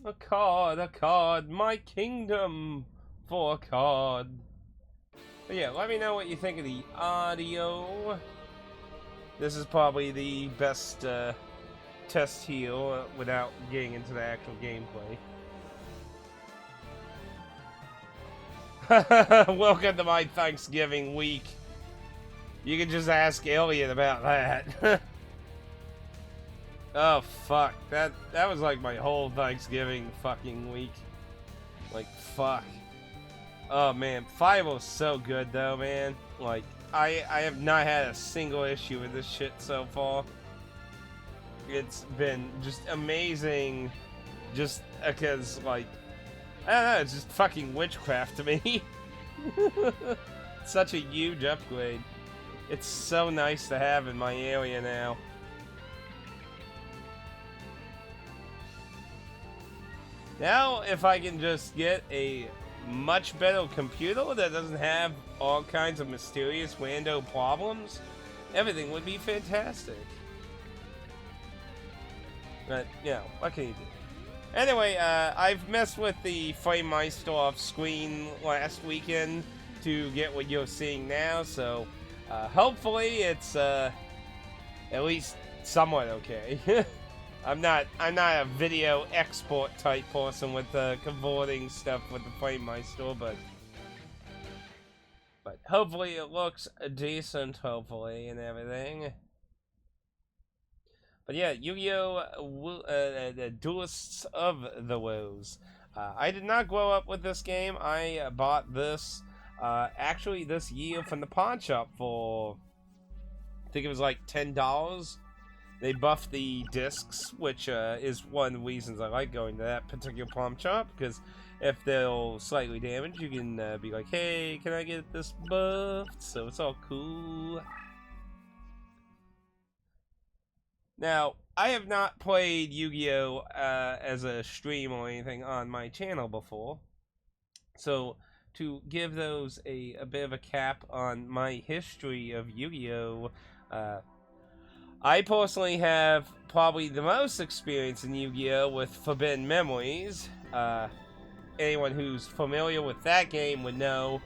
A card, my kingdom for a card. But yeah, let me know what you think of the audio. This is probably the best test heal without getting into the actual gameplay. Welcome to my Thanksgiving week. You can just ask Elliot about that. Oh fuck, that was like my whole Thanksgiving fucking week. Like fuck. Oh man, 5 was so good though, man. Like I have not had a single issue with this shit so far. It's been just amazing, just because like I don't know, it's just fucking witchcraft to me. Such a huge upgrade. It's so nice to have in my area now. Now, if I can just get a much better computer that doesn't have all kinds of mysterious rando problems, everything would be fantastic. But, you know, what can you do? Anyway, I've messed with the frame Meister off screen last weekend to get what you're seeing now, so hopefully it's at least somewhat okay. I'm not a video export type person with converting stuff with the frame Meister, but hopefully it looks decent, hopefully, and everything. But yeah, Yu-Gi-Oh! Duelists of the Woes. I did not grow up with this game. I bought this actually this year from the pawn shop for, I think it was like $10. They buffed the discs, which is one of the reasons I like going to that particular pawn shop, because if they're slightly damaged, you can be like, hey, can I get this buffed? So it's all cool. Now, I have not played Yu-Gi-Oh! As a stream or anything on my channel before. So, to give those a bit of a cap on my history of Yu-Gi-Oh! I personally have probably the most experience in Yu-Gi-Oh! With Forbidden Memories. Anyone who's familiar with that game would know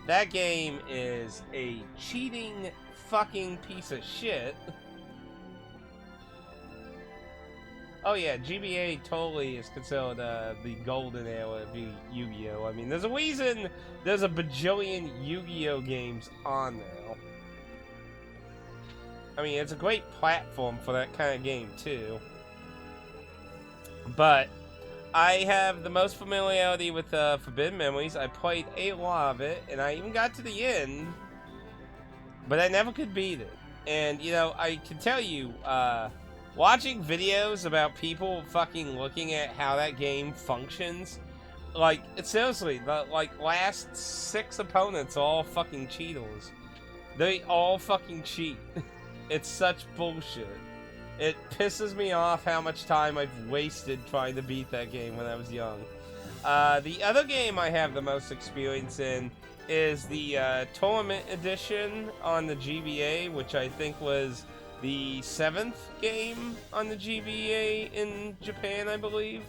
that game is a cheating fucking piece of shit. Oh yeah, GBA totally is considered the golden era of Yu-Gi-Oh! I mean, there's a reason there's a bajillion Yu-Gi-Oh! Games on there. I mean, it's a great platform for that kind of game, too. But I have the most familiarity with Forbidden Memories. I played a lot of it, and I even got to the end, but I never could beat it. And, you know, I can tell you, watching videos about people fucking looking at how that game functions, like, seriously, the like last 6 opponents are all fucking cheaters. They all fucking cheat. It's such bullshit. It pisses me off how much time I've wasted trying to beat that game when I was young. The other game I have the most experience in is the Tournament Edition on the GBA, which I think was the 7th game on the GBA in Japan, I believe.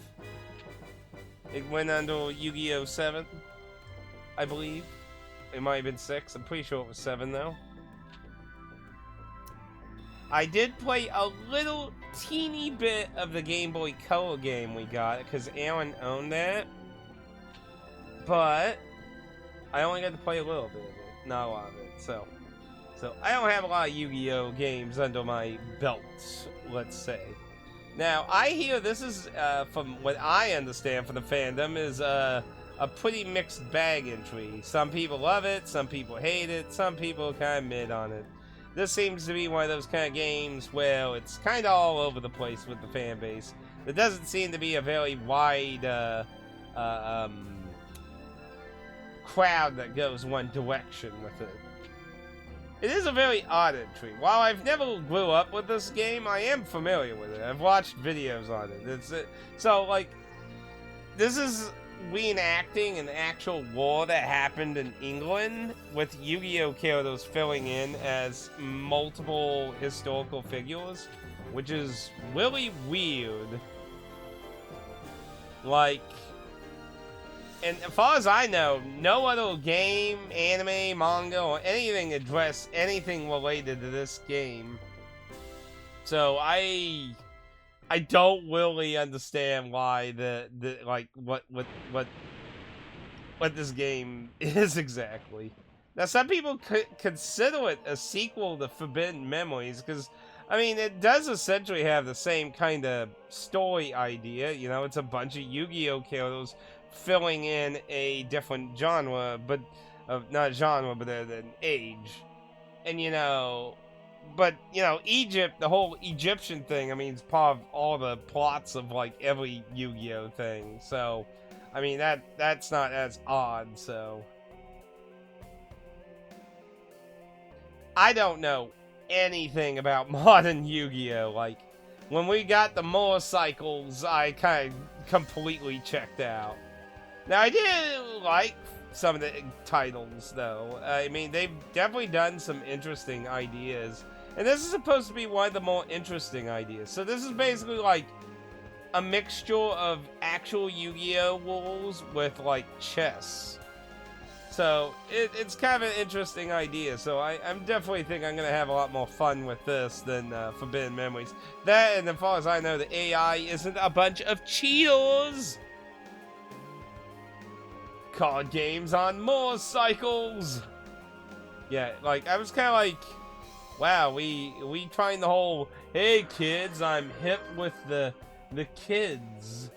It went under Yu-Gi-Oh! 7, I believe. It might have been 6. I'm pretty sure it was 7, though. I did play a little teeny bit of the Game Boy Color game we got, because Aaron owned that. But I only got to play a little bit of it, not a lot of it. So I don't have a lot of Yu-Gi-Oh! Games under my belt, let's say. Now, I hear this is, from what I understand from the fandom, is a pretty mixed bag entry. Some people love it, some people hate it, some people kind of mid on it. This seems to be one of those kind of games where it's kind of all over the place with the fan base. There doesn't seem to be a very wide crowd that goes one direction with it. It is a very odd entry. While I've never grew up with this game, I am familiar with it. I've watched videos on it. So, like, this is reenacting an actual war that happened in England with Yu-Gi-Oh! Characters filling in as multiple historical figures, which is really weird. Like, and as far as I know, no other game, anime, manga, or anything addressed anything related to this game. So I don't really understand why the like what this game is exactly. Now, some people consider it a sequel to Forbidden Memories because, I mean, it does essentially have the same kind of story idea. You know, it's a bunch of Yu-Gi-Oh characters filling in a different genre, but not genre, but an age. And but Egypt, the whole Egyptian thing. I mean, it's part of all the plots of like every Yu-Gi-Oh thing. So, I mean that's not as odd. So, I don't know anything about modern Yu-Gi-Oh. Like, when we got the motorcycles, I kind of completely checked out. Now, I did like some of the titles, though. I mean, they've definitely done some interesting ideas. And this is supposed to be one of the more interesting ideas. So this is basically like a mixture of actual Yu-Gi-Oh rules with, like, chess. So it's kind of an interesting idea. So I'm definitely think I'm going to have a lot more fun with this than Forbidden Memories. That, and as far as I know, the AI isn't a bunch of cheaters. Card games on motorcycles. Yeah, like I was kind of like, wow, we trying the whole, hey kids, I'm hip with the kids.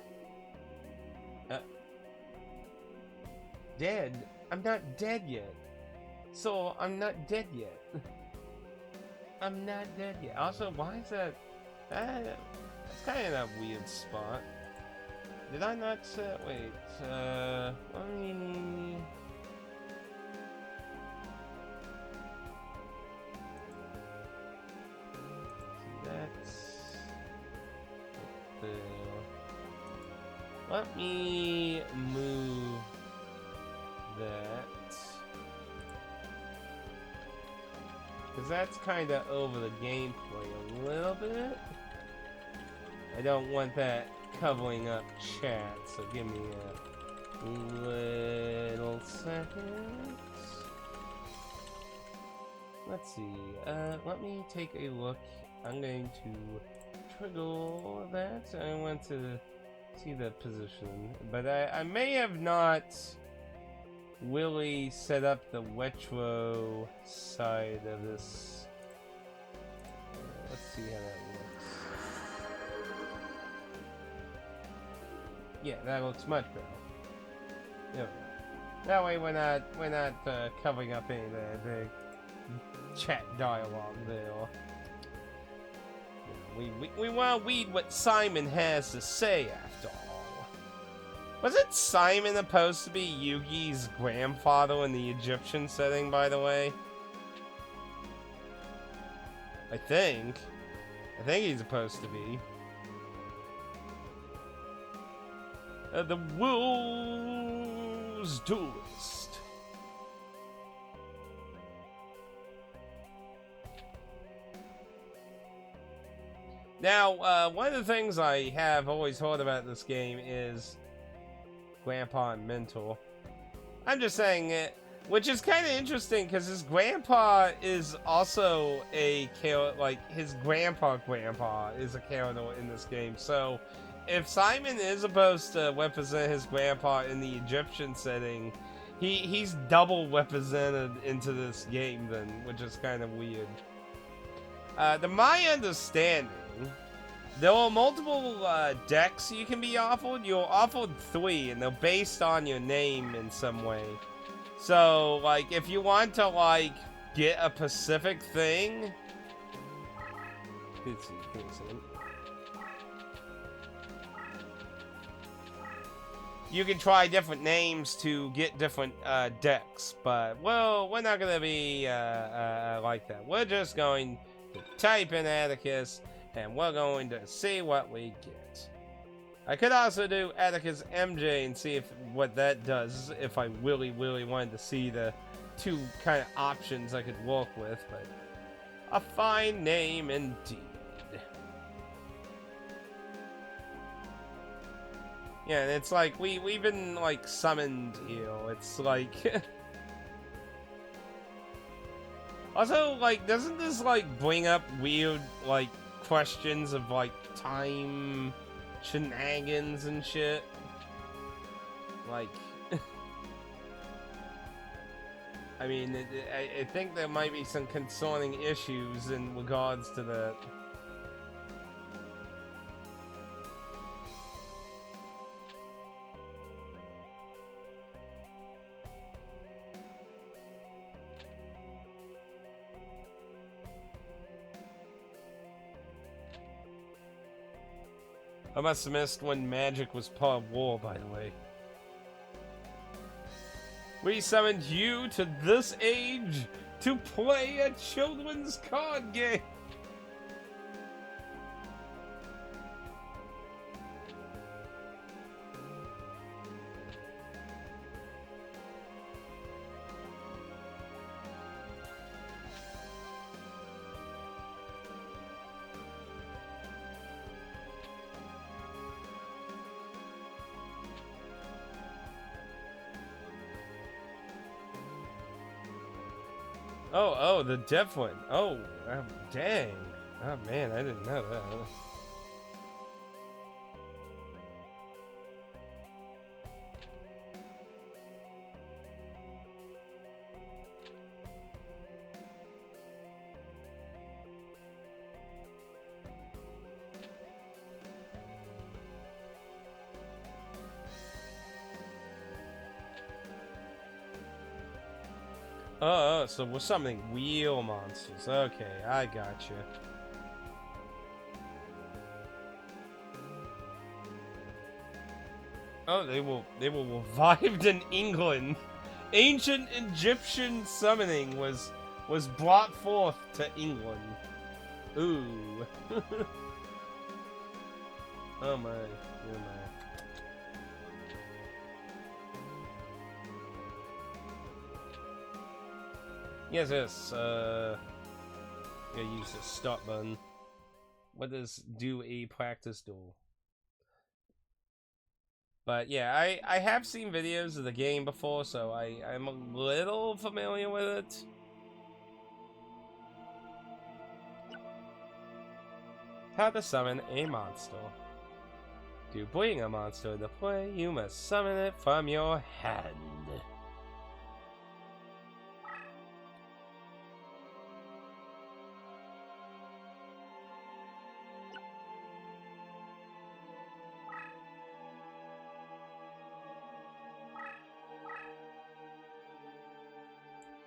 Dead? I'm not dead yet. So I'm not dead yet. I'm not dead yet. Also, why is that? That's kind of a weird spot. Did I not wait, let me... That's... there. Let me move that. Because that's kind of over the gameplay a little bit. I don't want that covering up chat, so give me a little second. Let's see, let me take a look. I'm going to trigger that. I want to see the position, but I may have not really set up the retro side of this. Let's see how that looks. Yeah, that looks much better. Yeah. That way we're not covering up any of the chat dialogue there. We want to read what Simon has to say after all. Wasn't Simon supposed to be Yugi's grandfather in the Egyptian setting, by the way? I think he's supposed to be. The Wolves Duelist. Now, one of the things I have always heard about this game is Grandpa and Mentor. I'm just saying it, which is kind of interesting because his grandpa is also a character, like his grandpa is a character in this game. So, if Simon is supposed to represent his grandpa in the Egyptian setting, he's double represented into this game then, which is kind of weird. To my understanding, there are multiple decks you can be offered. You're offered 3, and they're based on your name in some way. So, like, if you want to, like, get a specific thing... Let's see, give me a second. You can try different names to get different decks, but, well, we're not going to be like that. We're just going to type in Atticus, and we're going to see what we get. I could also do AtticusMJ and see what that does, if I really wanted to see the 2 kind of options I could work with, but a fine name indeed. Yeah, and it's like we've been like summoned here. It's like also like doesn't this like bring up weird like questions of like time shenanigans and shit? Like I mean, I think there might be some concerning issues in regards to that. I must have missed when magic was part of war, by the way. We summoned you to this age to play a children's card game. Oh, the deaf one. Oh, dang. Oh, man, I didn't know that. Oh, so we're summoning wheel monsters. Okay, I gotcha. Oh, they were revived in England. Ancient Egyptian summoning was brought forth to England. Ooh. Oh my. Oh my. Yes. Gotta use the start button. What does do a practice duel? But yeah, I have seen videos of the game before, so I'm a little familiar with it. How to summon a monster. To bring a monster to play, you must summon it from your hand.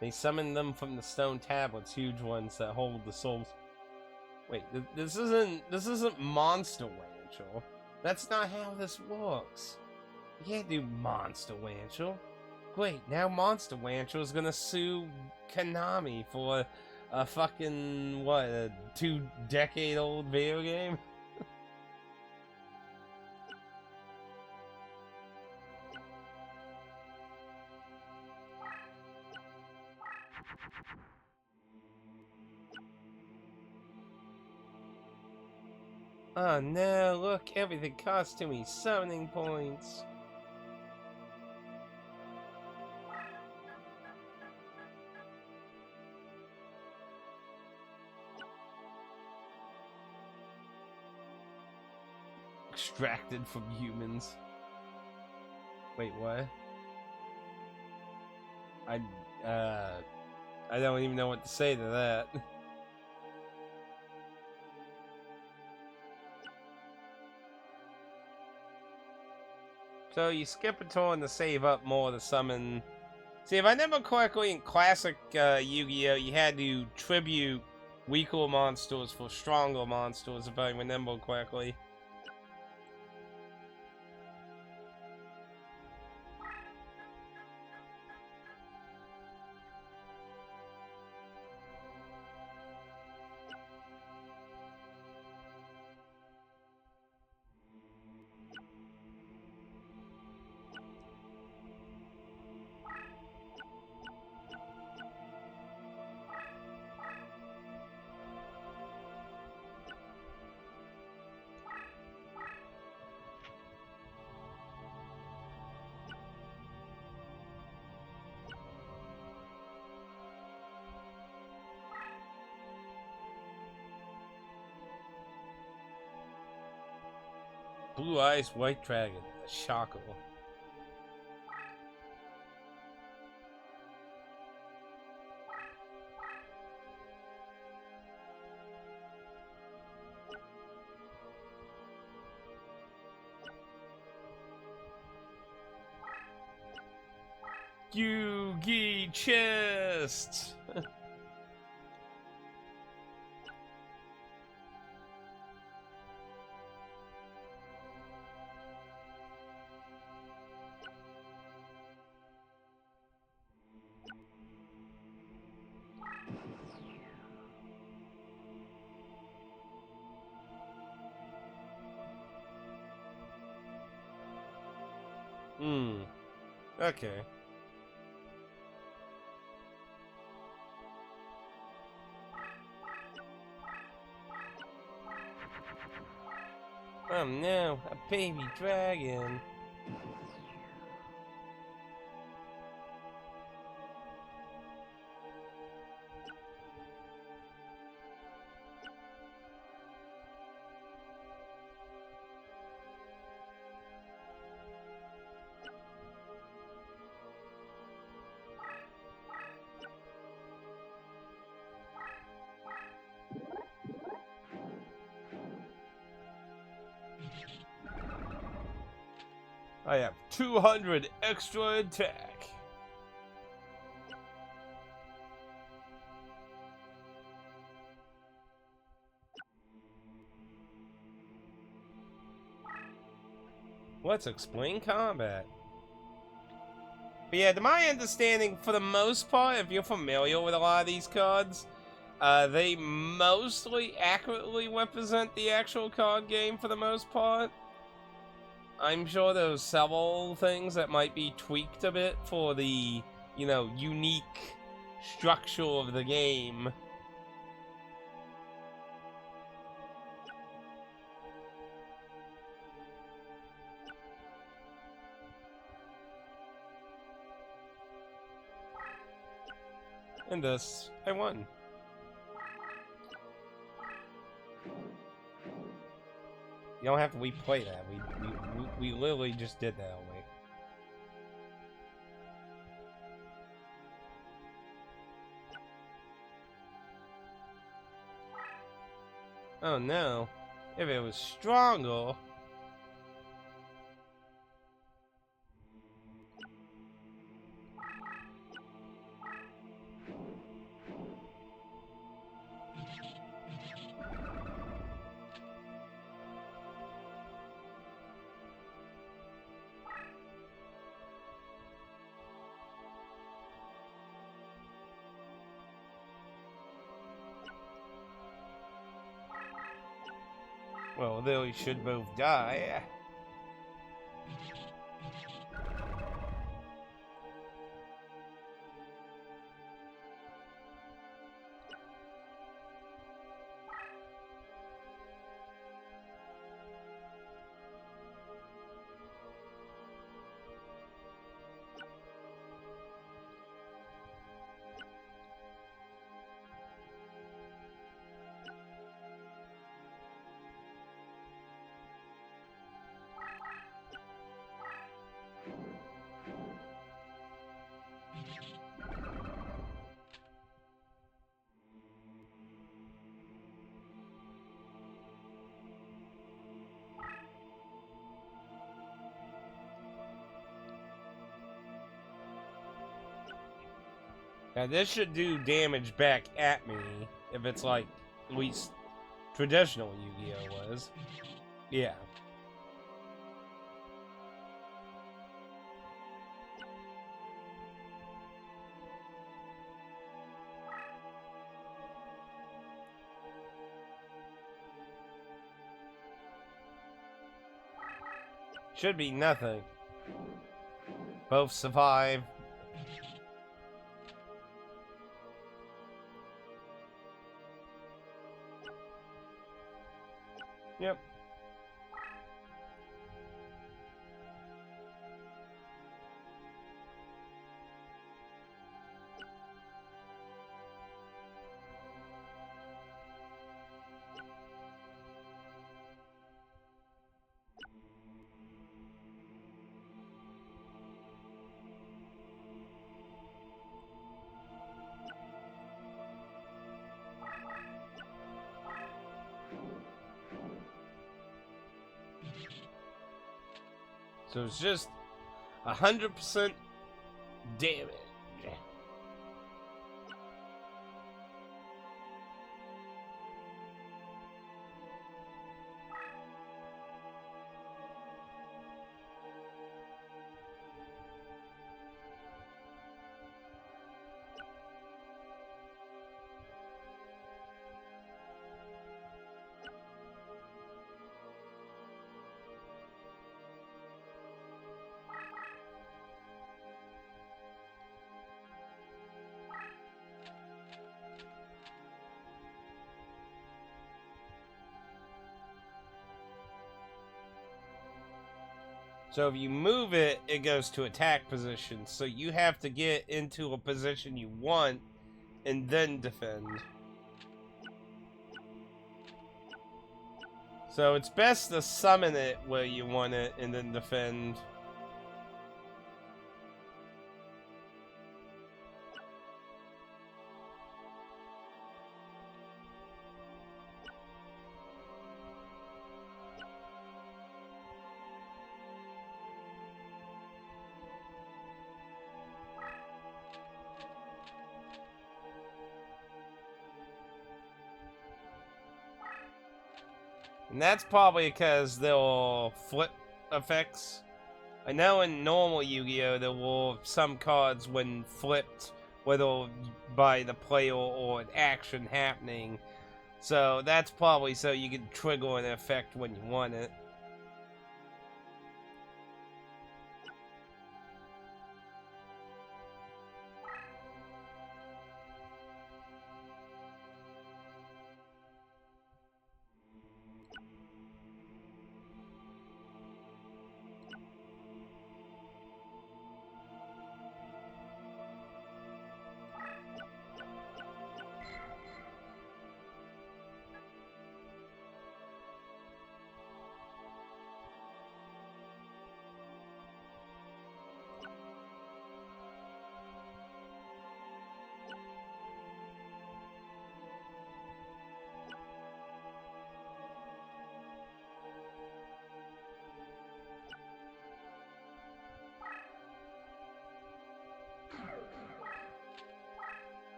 They summon them from the stone tablets, huge ones that hold the souls. Wait, this isn't Monster Rancher. That's not how this works. You can't do Monster Rancher. Great, now Monster Rancher is gonna sue Konami for a fucking, what, a 2-decade-old video game? Oh no, look, everything costs too many summoning points. Extracted from humans. Wait, what? I don't even know what to say to that. So you skip a turn to save up more to summon. See, if I remember correctly, in classic Yu-Gi-Oh, you had to tribute weaker monsters for stronger monsters, if I remember correctly. Blue Eyes White Dragon. A Shackle. Yugi Chest! Okay. Oh no, a baby dragon. I have 200 extra attack. Let's explain combat. But yeah, to my understanding, for the most part, if you're familiar with a lot of these cards, they mostly accurately represent the actual card game for the most part. I'm sure there's several things that might be tweaked a bit for the, you know, unique structure of the game. And thus, I won. You don't have to replay that. We literally just did that only. Oh no. If it was stronger. Well, they should both die. Now this should do damage back at me if it's like at least traditional Yu-Gi-Oh was. Yeah. Should be nothing. Both survive. Yep. So it's just 100% damage. So if you move it, it goes to attack position. So you have to get into a position you want and then defend. So it's best to summon it where you want it and then defend. And that's probably because they'll flip effects. I know in normal Yu-Gi-Oh! There will some cards when flipped, whether by the player or an action happening. So that's probably so you can trigger an effect when you want it.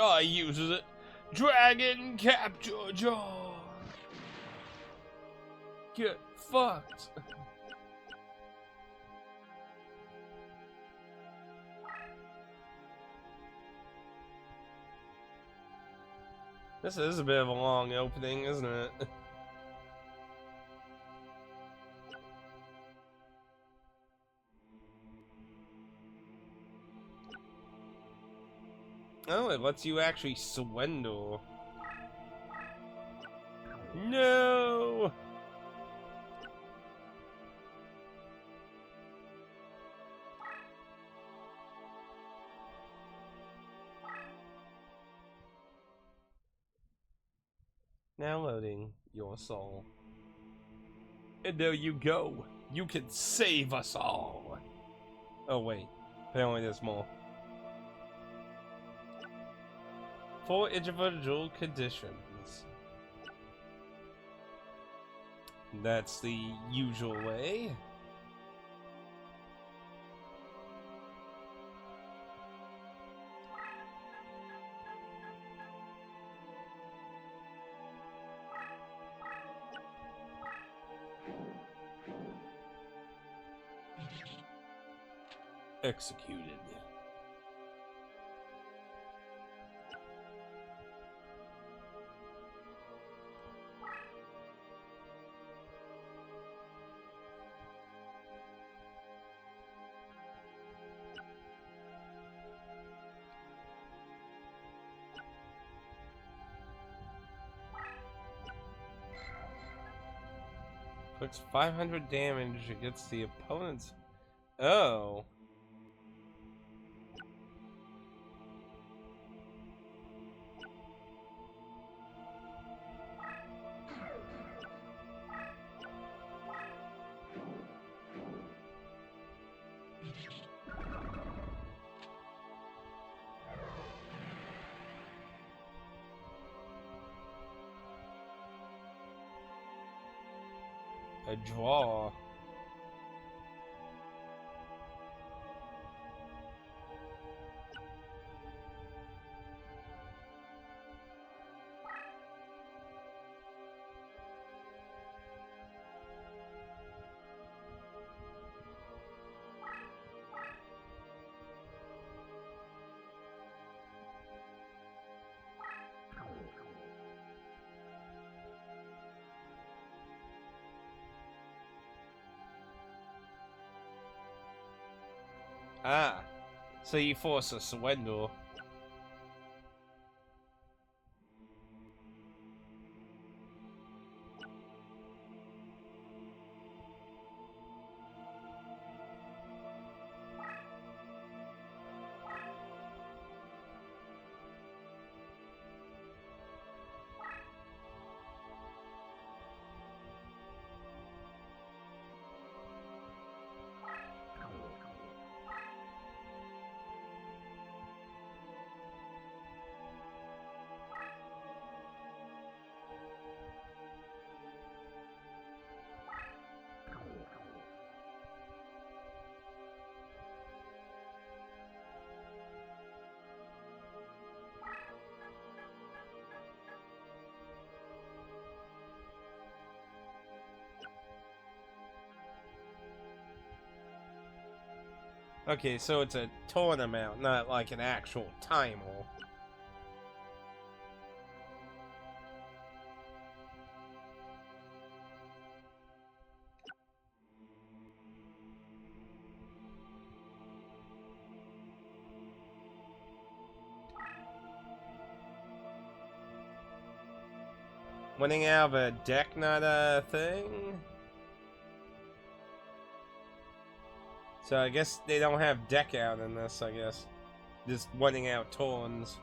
I uses it. Dragon capture jaw. Get fucked. This is a bit of a long opening, isn't it? Oh, it lets you actually surrender. No! Now loading your soul. And there you go. You can save us all. Oh wait, apparently there's more. 4 individual conditions. That's the usual way. Executed. Puts 500 damage against the opponent's. Oh. A draw. Ah, so you force a surrender. Okay, so it's a tournament, not like an actual timer. Winning out of a deck, not a thing? So I guess they don't have deck out in this, I guess. Just winning out turns.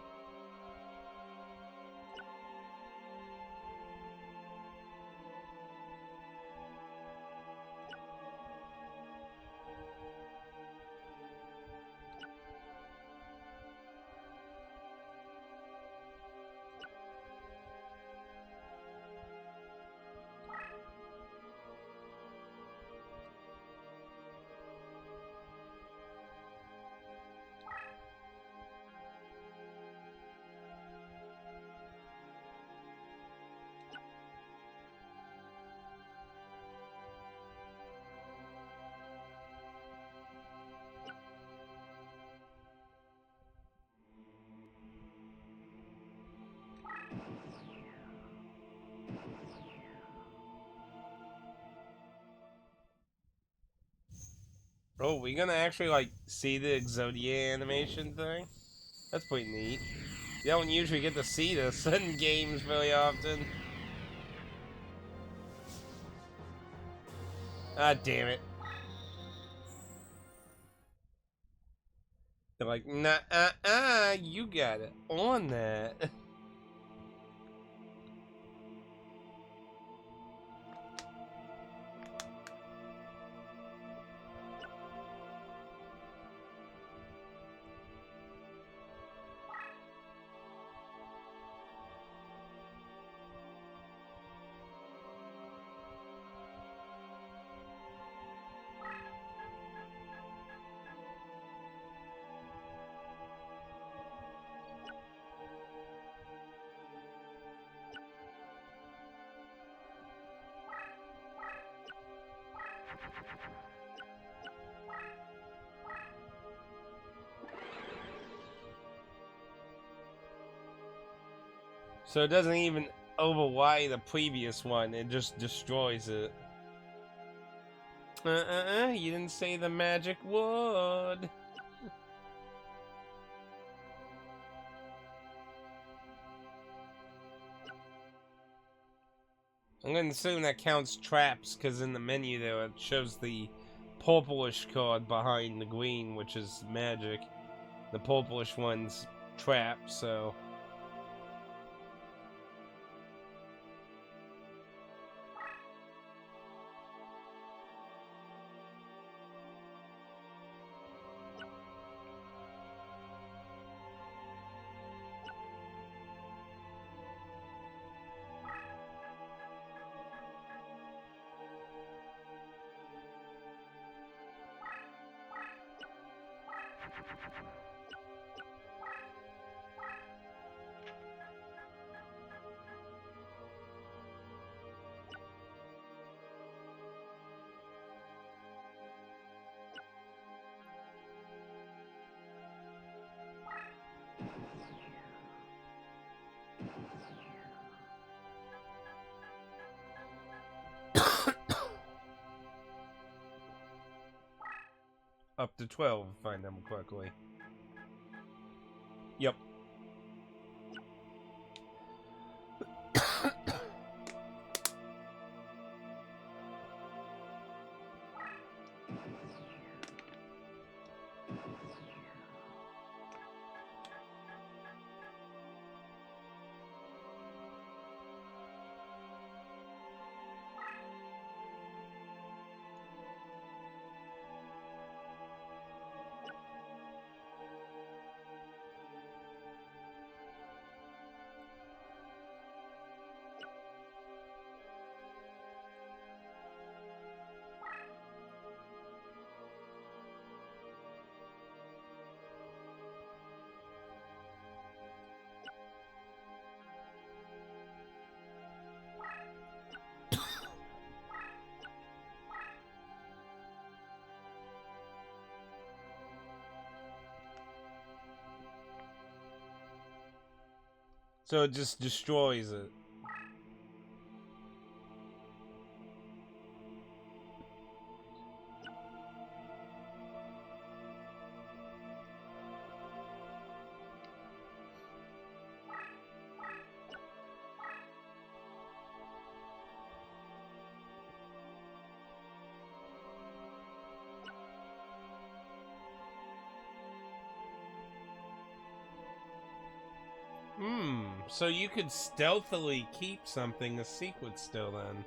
Oh, we gonna actually like see the Exodia animation thing? That's pretty neat. You don't usually get to see this in games very often. Ah, damn it. They're like, nah, you got it on that. So it doesn't even override the previous one, it just destroys it. You didn't say the magic word. I'm gonna assume that counts traps, because in the menu there it shows the purplish card behind the green, which is magic. The purplish one's trap, so... Up to 12, if I remember correctly. Yep. So it just destroys it. So you could stealthily keep something a secret still then.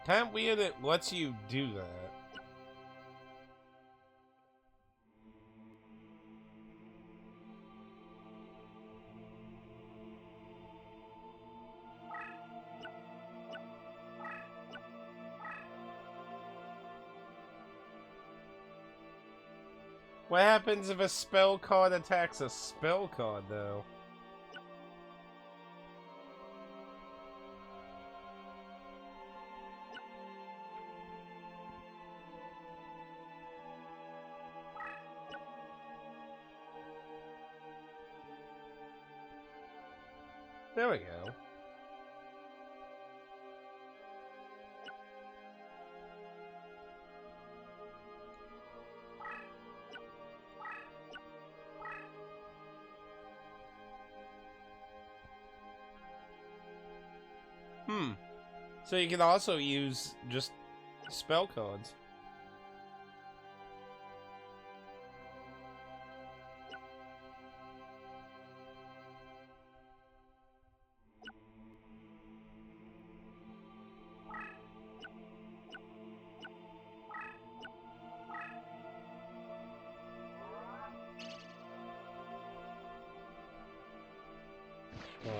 Kind of weird it lets you do that. What happens if a spell card attacks a spell card, though? There we go. So you can also use just spell cards. Oh.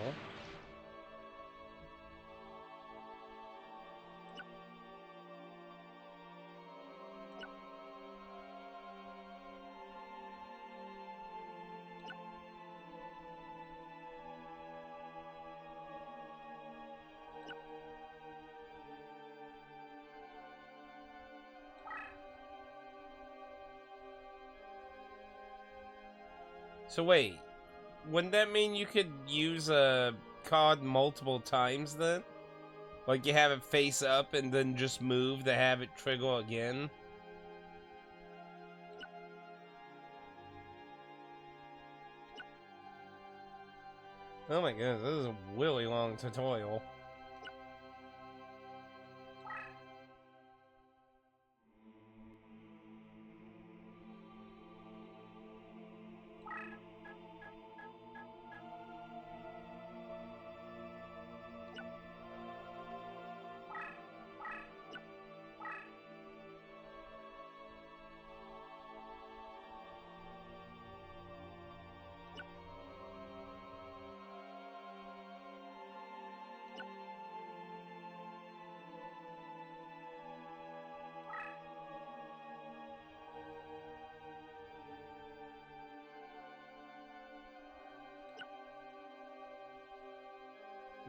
So wait, wouldn't that mean you could use a card multiple times then? Like you have it face up and then just move to have it trigger again? Oh my goodness, this is a really long tutorial.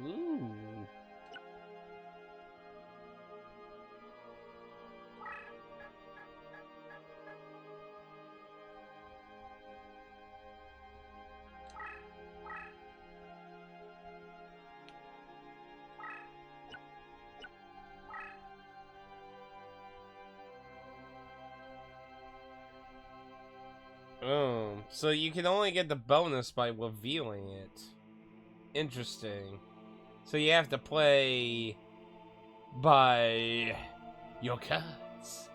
Ooh. Oh, so you can only get the bonus by revealing it. Interesting. So you have to play by your cards.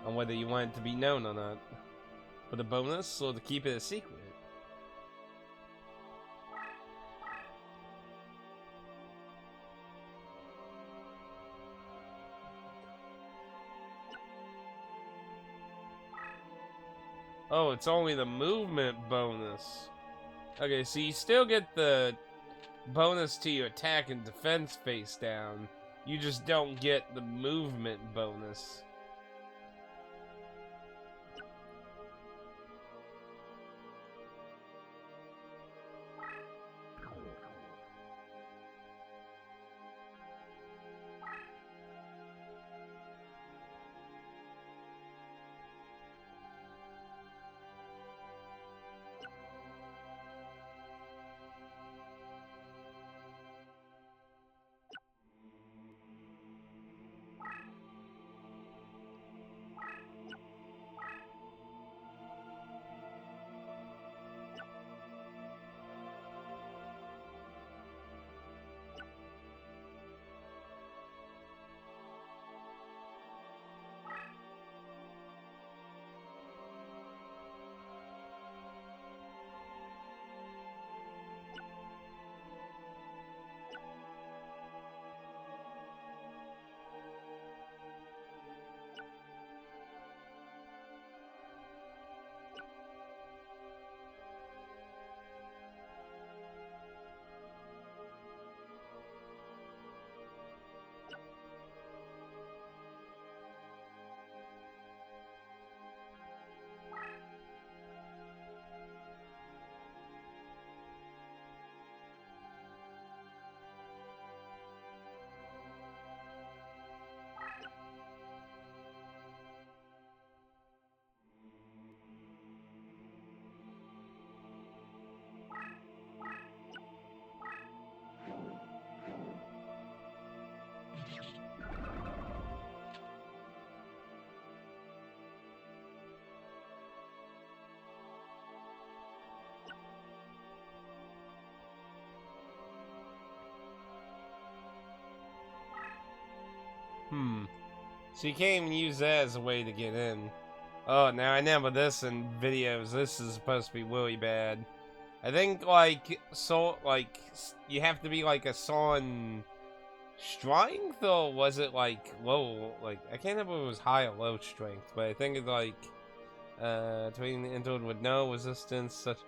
On whether you want it to be known or not. For the bonus or to keep it a secret. Oh, it's only the movement bonus. Okay, so you still get the bonus to your attack and defense face down. You just don't get the movement bonus. So you can't even use that as a way to get in. Oh, now I know with this in videos, this is supposed to be really bad. I think, like, you have to be, like, a Son strength, or was it, like, low, like, I can't remember if it was high or low strength, but I think it's, like, between the entered with no resistance, such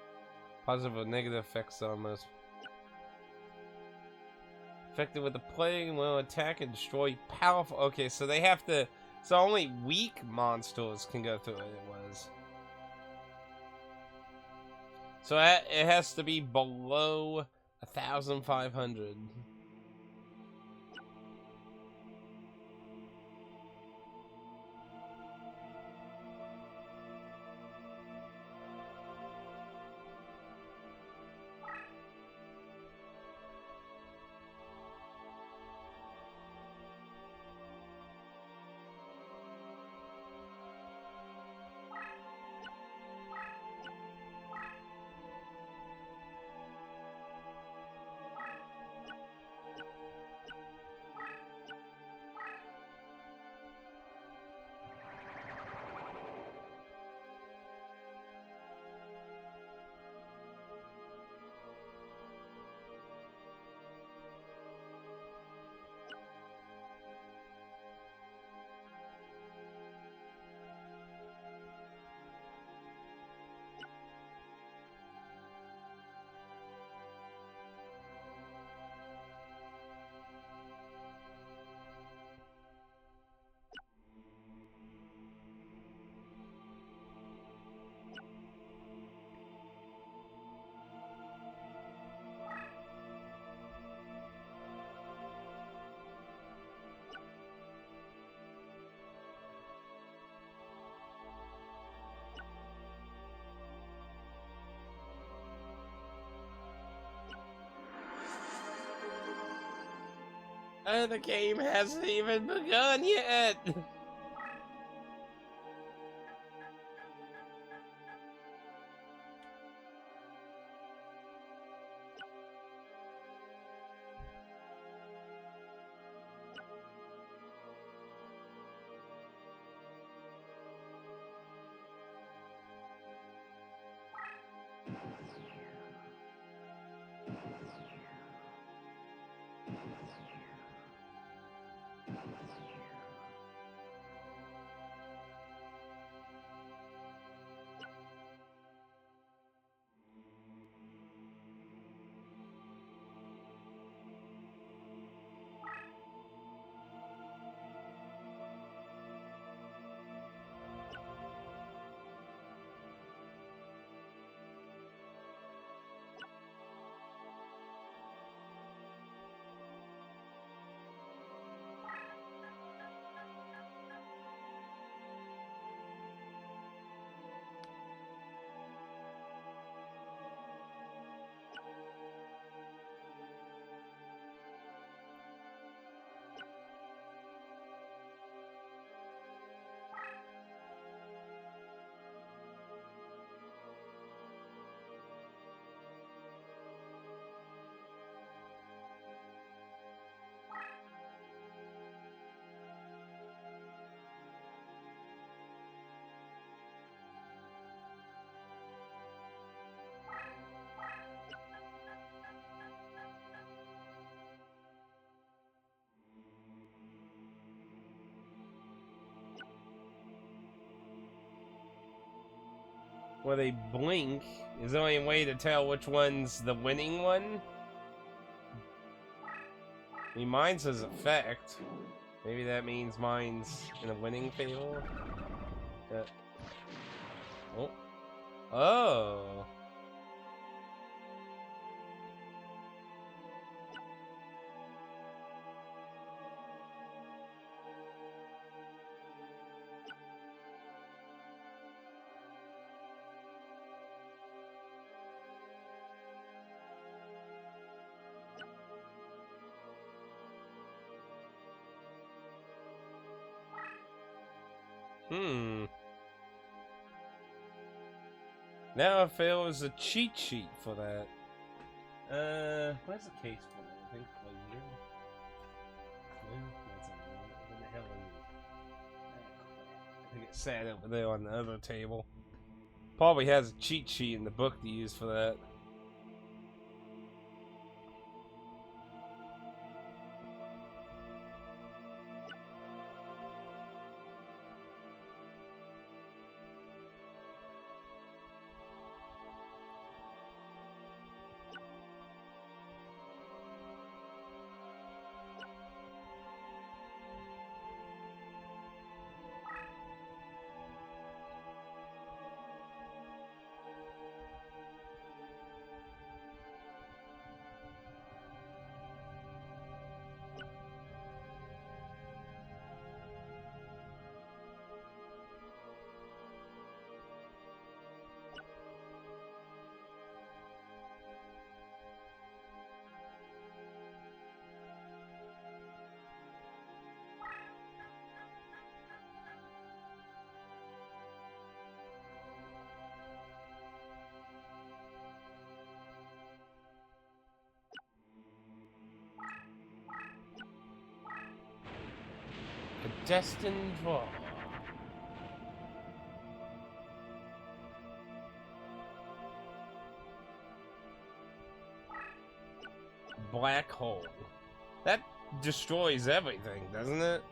positive or negative effects almost. Affected with the plague will attack and destroy powerful. Okay, so they have to. So only weak monsters can go through it. It was. So it has to be below 1,500. The game hasn't even begun yet. Where they blink is the only way to tell which one's the winning one. I mean, mine says effect. Maybe that means mine's in a winning favor. Oh. Oh. Now if there was a cheat sheet for that. Where's the case for that? I think right here. That's where the hell is it? I think it sat over there on the other table. Probably has a cheat sheet in the book to use for that. A destined draw. Black hole. That destroys everything, doesn't it?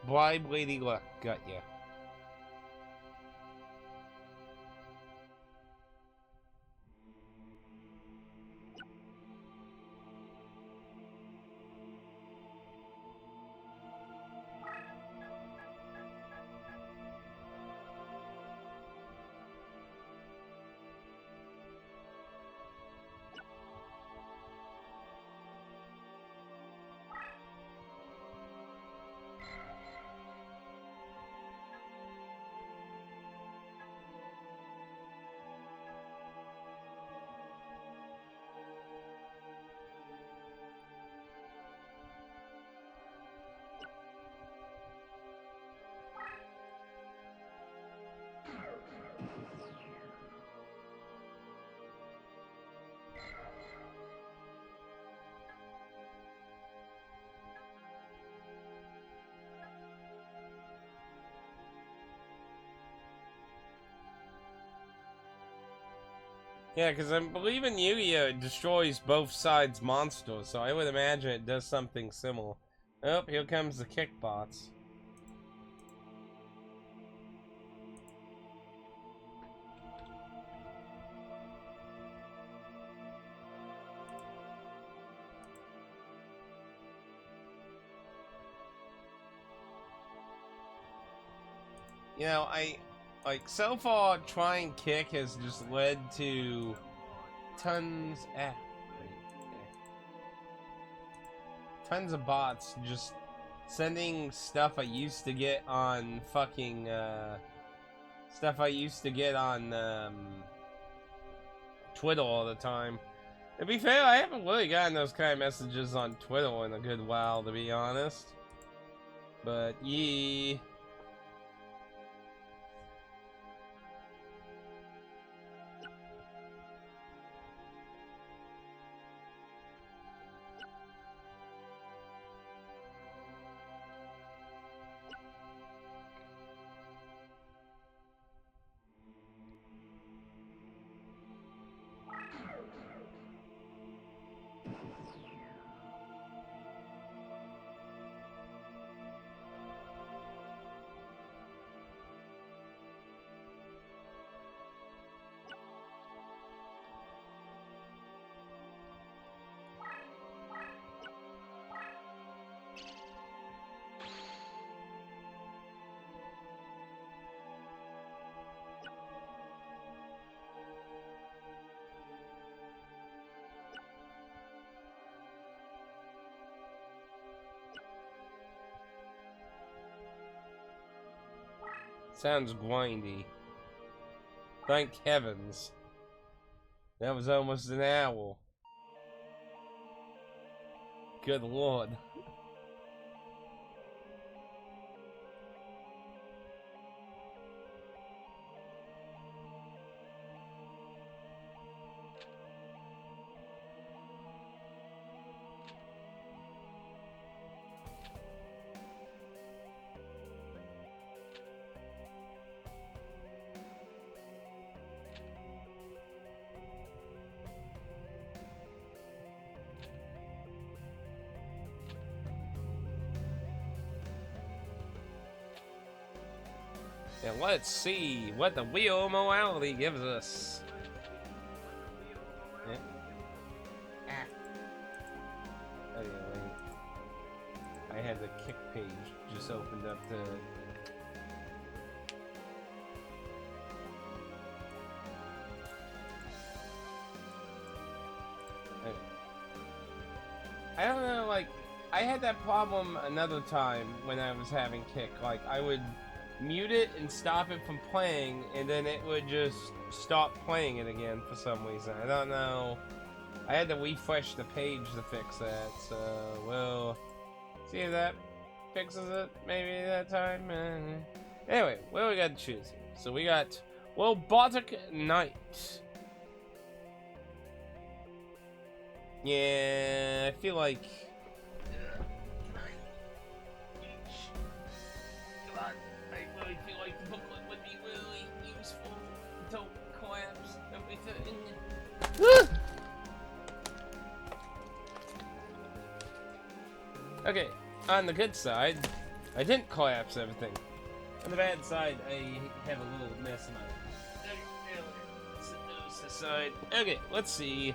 Bribe Lady Luck, got ya. Yeah, because I believe in Yu-Gi-Oh! It destroys both sides' monsters, so I would imagine it does something similar. Oh, here comes the kick bots. You know, so far, trying kick has just led to tons, tons of bots just sending stuff I used to get on fucking, Twitter all the time. To be fair, I haven't really gotten those kind of messages on Twitter in a good while, to be honest. But, yeah. Sounds grindy. Thank heavens. That was almost an hour. Good lord. And let's see what the wheel morality gives us. Yeah. Oh yeah, wait. I had the kick page just opened up to... I don't know, like, I had that problem another time when I was having kick. Like, I would mute it and stop it from playing, and then it would just stop playing it again for some reason. I don't know. I had to refresh the page to fix that, so we'll see if that fixes it maybe that time. Anyway, what do we got to choose here? So we got Robotic Knight. Yeah, I feel like... Okay, on the good side, I didn't collapse everything. On the bad side, I have a little mess in my... Set those aside. Okay, let's see.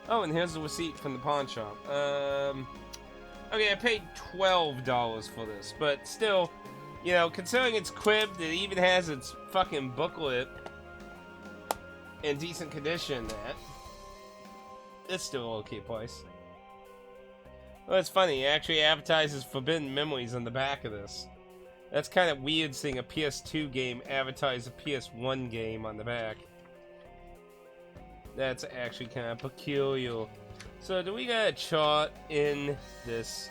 Oh, and here's the receipt from the pawn shop. Okay, I paid $12 for this, but still, you know, considering it's cribbed, it even has its fucking booklet in decent condition, it's still an okay price. Well, it's funny, it actually advertises Forbidden Memories on the back of this. That's kind of weird seeing a PS2 game advertise a PS1 game on the back. That's actually kind of peculiar. So, do we got a chart in this?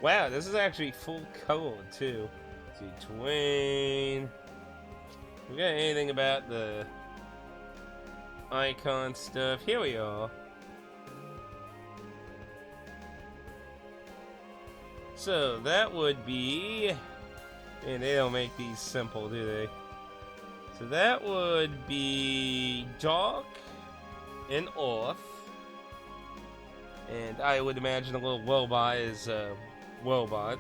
Wow, this is actually full color, too. Let's see, Twain. We got anything about the icon stuff? Here we are. So, that would be... And they don't make these simple, do they? So that would be Dark and Oath. And I would imagine a little robot is Robot.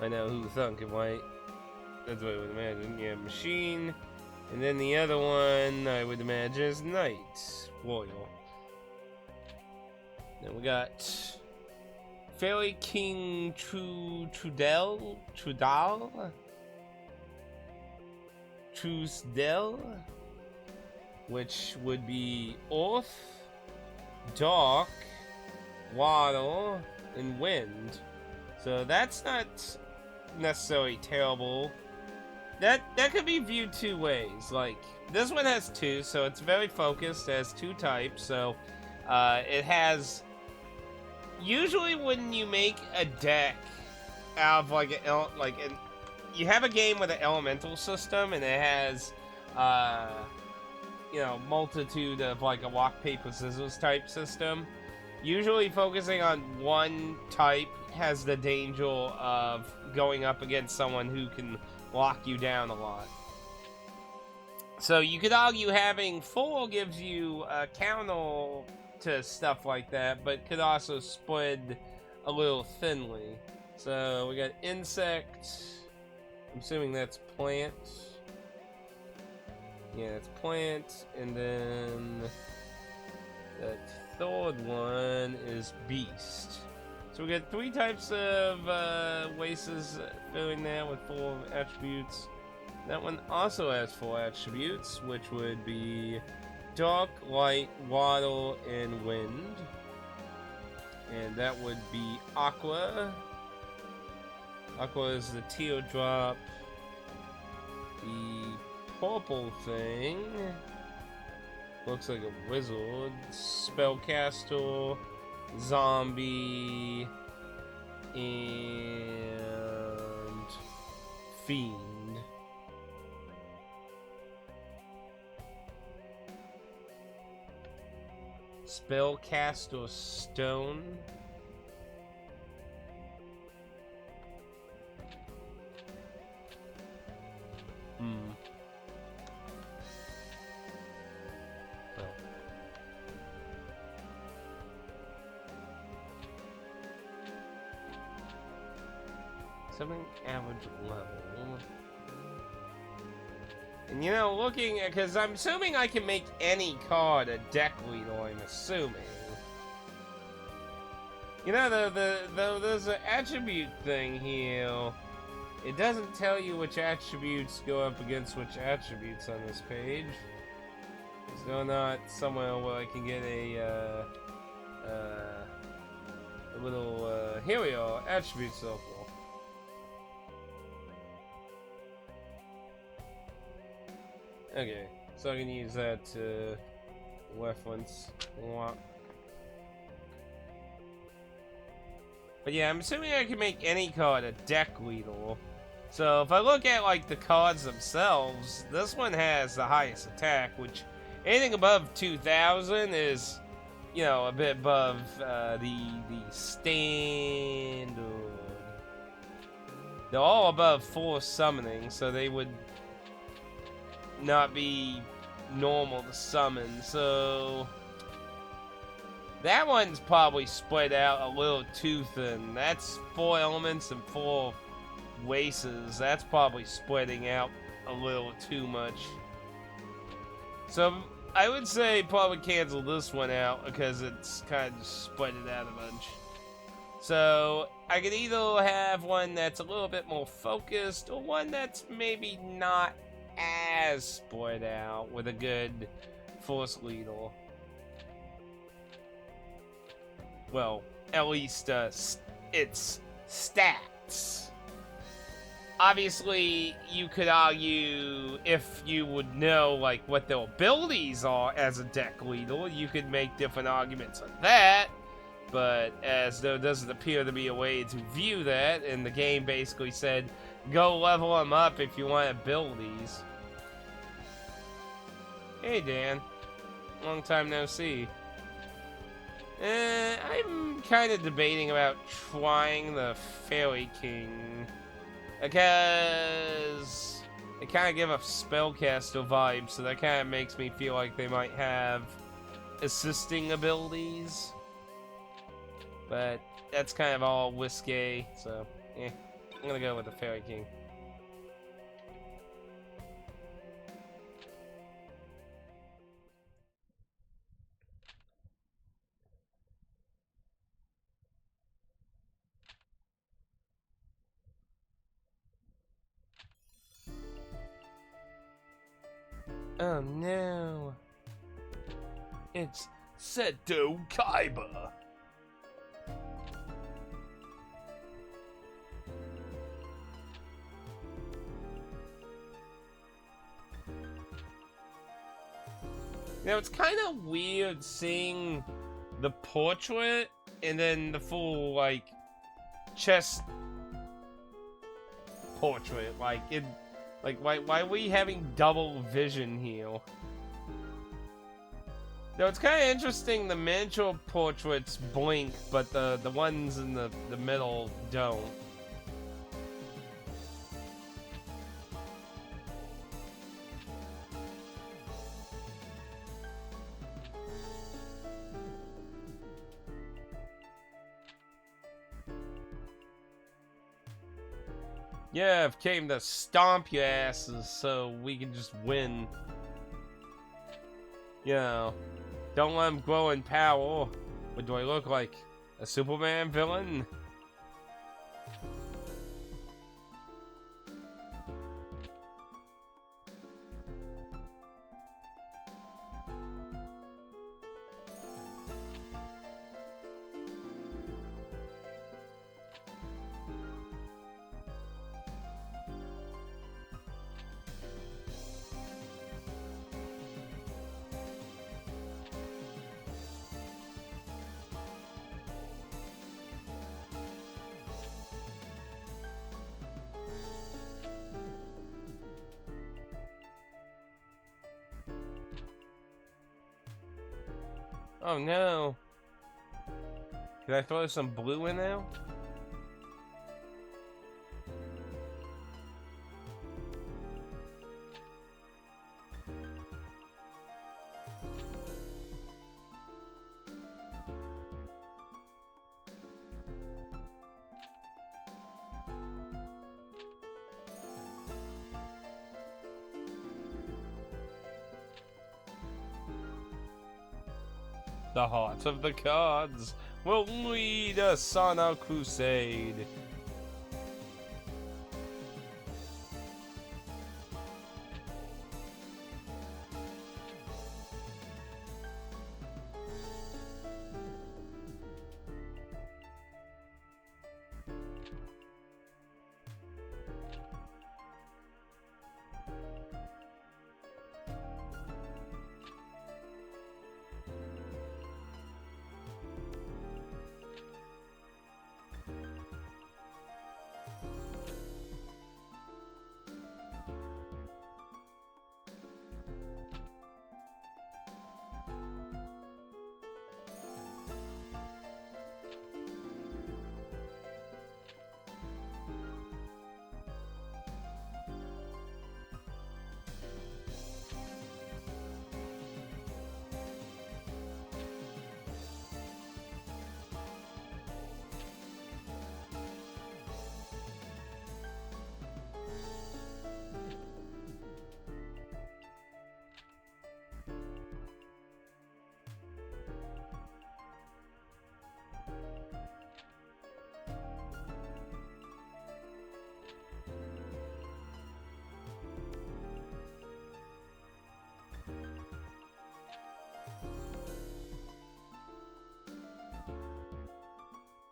I know who thunk it, right? That's what I would imagine. Yeah, Machine. And then the other one, I would imagine, is Knight. Royal. Then we got Fairy King Trudell? Which would be Oath, Dark, Waddle, and Wind. So that's not necessarily terrible. That could be viewed two ways. Like, this one has two, so it's very focused. It has two types, so it has... Usually when you make a deck out of you have a game with an elemental system, and it has multitude of like a rock paper scissors type system. Usually focusing on one type has the danger of going up against someone who can lock you down a lot. So you could argue having 4 gives you a counter to stuff like that, but could also spread a little thinly. So we got insect. I'm assuming that's plant. Yeah, it's plant, and then that third one is beast. So we got 3 types of races doing that with 4 attributes. That one also has 4 attributes, which would be Dark, Light, Water, and Wind. And that would be Aqua. Aqua is the teardrop. The purple thing looks like a wizard. Spellcaster, zombie, and fiend. Spellcaster stone. Something average level. And looking at, because I'm assuming I can make any card a deck leader, I'm assuming. There's an attribute thing here. It doesn't tell you which attributes go up against which attributes on this page. So not somewhere where I can get a little, here we are, attribute circle. Okay, so I can use that to reference. But yeah, I'm assuming I can make any card a deck leader. So if I look at like the cards themselves, this one has the highest attack, which anything above 2,000 is, a bit above the standard. They're all above 4 summoning, so they would not be normal to summon, so that one's probably spread out a little too thin. That's 4 elements and 4 races. That's probably spreading out a little too much. So I would say probably cancel this one out because it's kind of just spread it out a bunch. So I could either have one that's a little bit more focused or one that's maybe not as spread out with a good force leader. Well, at least its stats. Obviously, you could argue if you would know like what their abilities are as a deck leader, you could make different arguments on that. But as there doesn't appear to be a way to view that, and the game basically said, go level them up if you want abilities. Hey Dan, long time no see. I'm kind of debating about trying the Fairy King, because they kind of give a spellcaster vibe, so that kind of makes me feel like they might have assisting abilities. But that's kind of all risque, so I'm gonna go with the Fairy King. Oh no! It's Seto Kaiba! Now, it's kind of weird seeing the portrait and then the full, like, chest portrait. Like, why are we having double vision here? Now, it's kind of interesting the miniature portraits blink, but the ones in the middle don't. Yeah, I've came to stomp your asses so we can just win. You know, don't let them grow in power. What do I look like? A Superman villain? Oh no. Can I throw some blue in now? The heart of the cards will lead us on our crusade.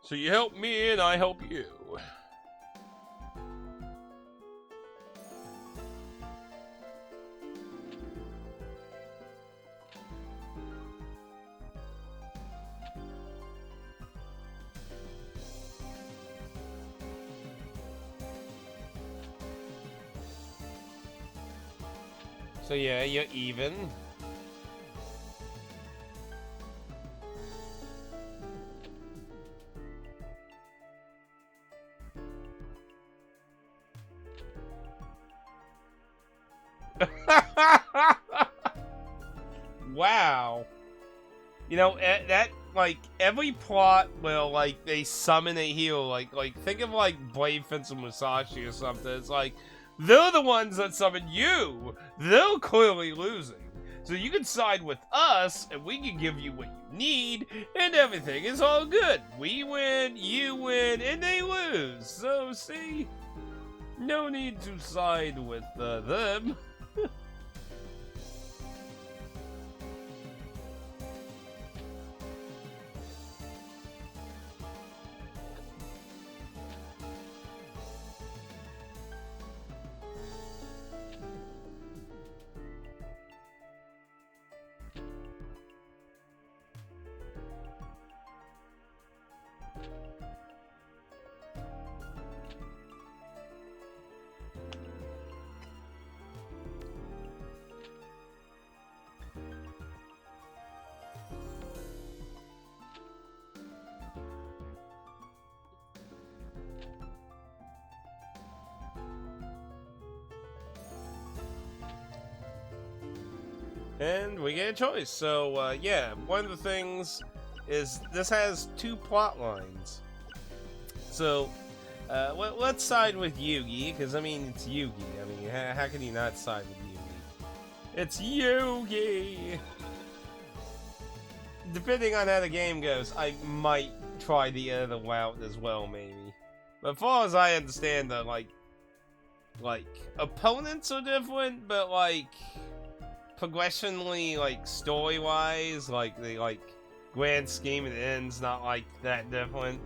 So you help me and I help you. So yeah, you're even. Wow. You know, that, like, every plot where, like, they summon a hero, like, think of, like, Blade Fencer Musashi or something. It's like, they're the ones that summon you. They're clearly losing. So you can side with us, and we can give you what you need, and everything is all good. We win, you win, and they lose. So, see? No need to side with them. And we get a choice. So, yeah, one of the things is this has 2 plot lines. So, let's side with Yugi, because, I mean, it's Yugi. I mean, how can you not side with Yugi? It's Yugi! Depending on how the game goes, I might try the other route as well, maybe. But as far as I understand, the, like, opponents are different, but, like, progressionally, like, story-wise, like, the, like, grand scheme of the end's not, like, that different.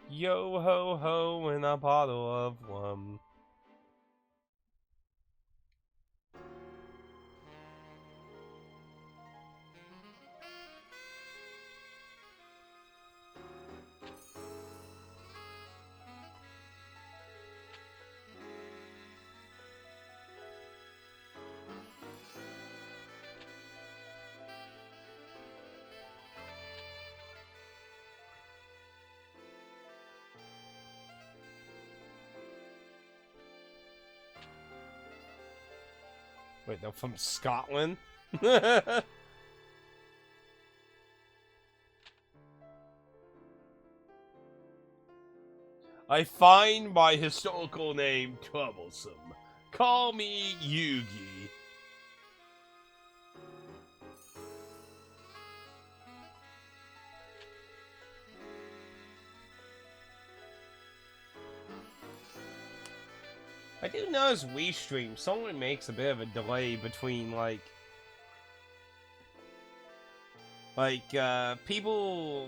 Yo ho ho in a bottle of rum. Wait, they're from Scotland? I find my historical name troublesome. Call me Yugi. I do notice Wii Stream, someone makes a bit of a delay between, people,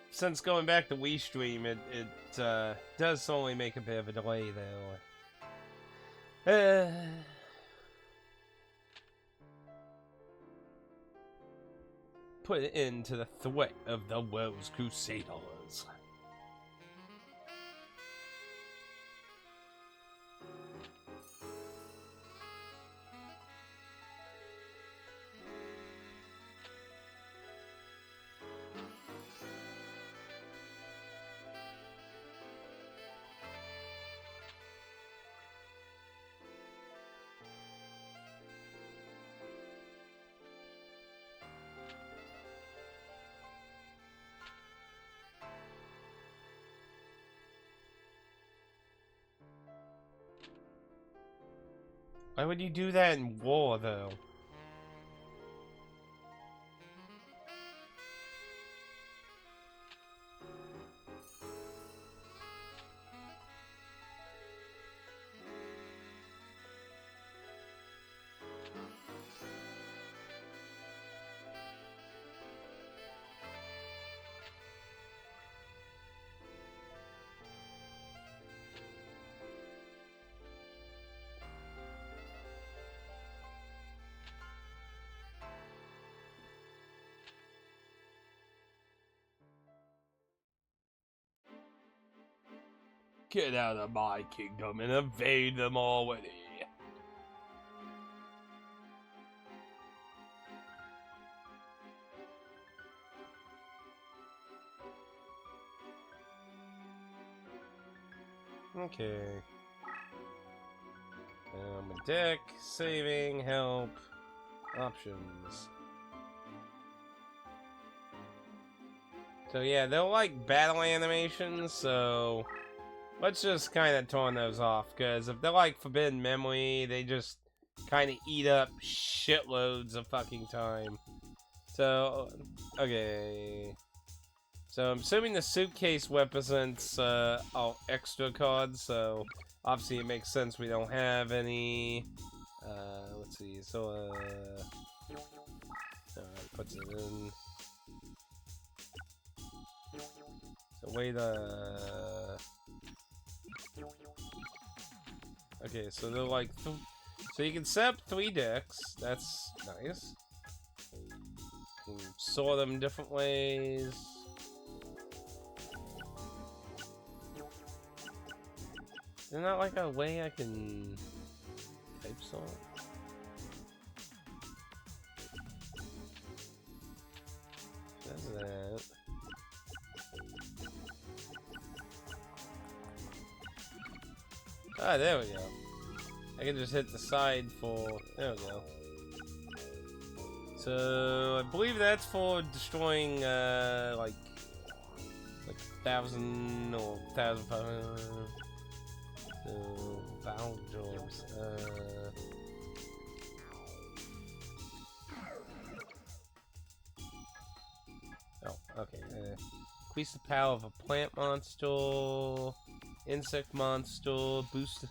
since going back to Wii Stream, it does only make a bit of a delay there. Put an end to the threat of the Rose Crusaders. Why would you do that in war, though? Get out of my kingdom and invade them already. Okay. A deck, saving, help, options. So yeah, they're like battle animations, so let's just kind of turn those off, because if they're like Forbidden Memory, they just kind of eat up shitloads of fucking time. So, okay. So I'm assuming the suitcase represents our extra cards, so obviously it makes sense we don't have any. Let's see, so puts it in. So wait, okay, so they're like, so you can set up 3 decks, that's nice. You can sort them different ways. Is there not like a way I can type sort? Does that? Ah, there we go. I can just hit the side for... There we go. So, I believe that's for destroying, like 1,000 or 1,500... So, battle jobs. Oh, okay. Increase the power of a plant monster, insect monster, boost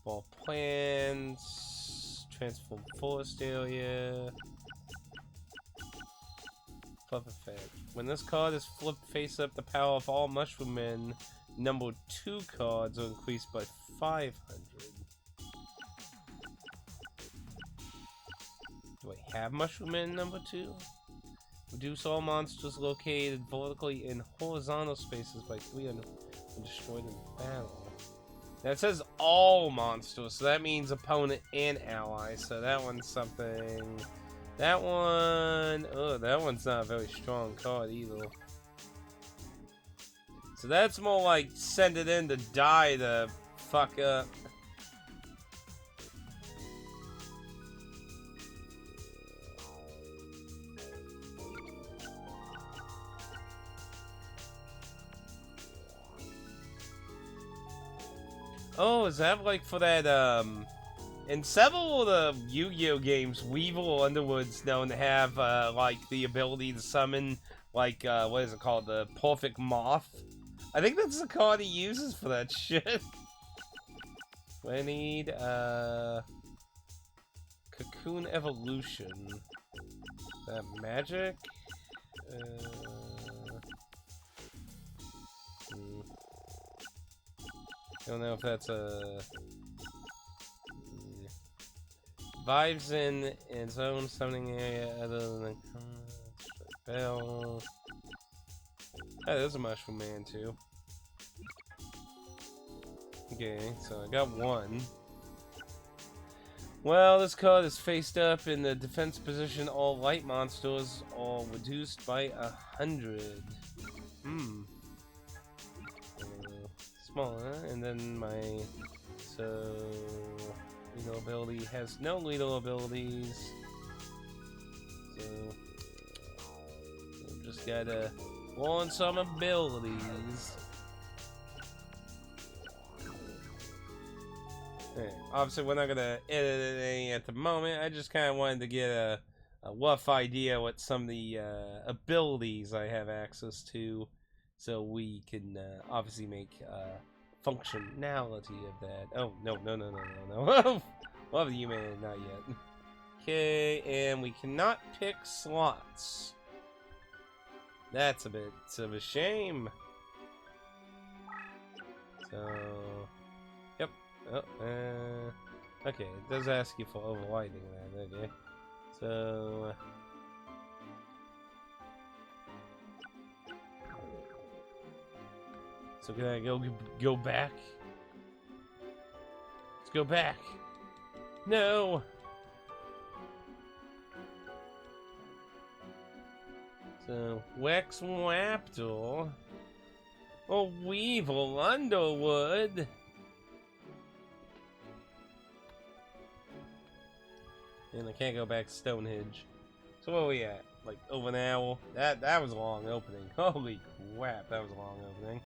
ball plants, transform forest area. Flip effect. When this card is flipped face up, the power of all mushroom men number 2 cards are increased by 500. Do I have mushroom men number 2? Reduce all monsters located vertically in horizontal spaces by 300 and destroy them in battle. That says all monsters, so that means opponent and ally, so that one's something. That one, oh, that one's not a very strong card either. So that's more like send it in to die to fuck up. Oh, is that like for that, in several of the Yu-Gi-Oh games, Weevil Underwood's known to have, like, the ability to summon, like, what is it called? The Perfect Moth? I think that's the card he uses for that shit. I need, Cocoon Evolution. Is that magic? I don't know if that's a... Vibes in its own summoning area other than... Bell. Oh, there's a Mushroom Man too. Okay, so I got 1. Well, this card is faced up in the defense position. All light monsters are reduced by 100. Smaller, and then my... So... Lethal ability has no lethal abilities. So... Just gotta learn some abilities. Right. Obviously, we're not gonna edit any at the moment. I just kind of wanted to get a rough idea what some of the abilities I have access to, so we can obviously make functionality of that. Oh no! Love you, man. Not yet. Okay, and we cannot pick slots. That's a bit of a shame. So, yep. Oh, okay, it does ask you for overlighting that. Okay, so. So can I go back? Let's go back. No. So Wex Waptle. Oh, Weevil Underwood. And I can't go back to Stonehenge. So what are we at? Like over an hour? That was a long opening. Holy crap, that was a long opening.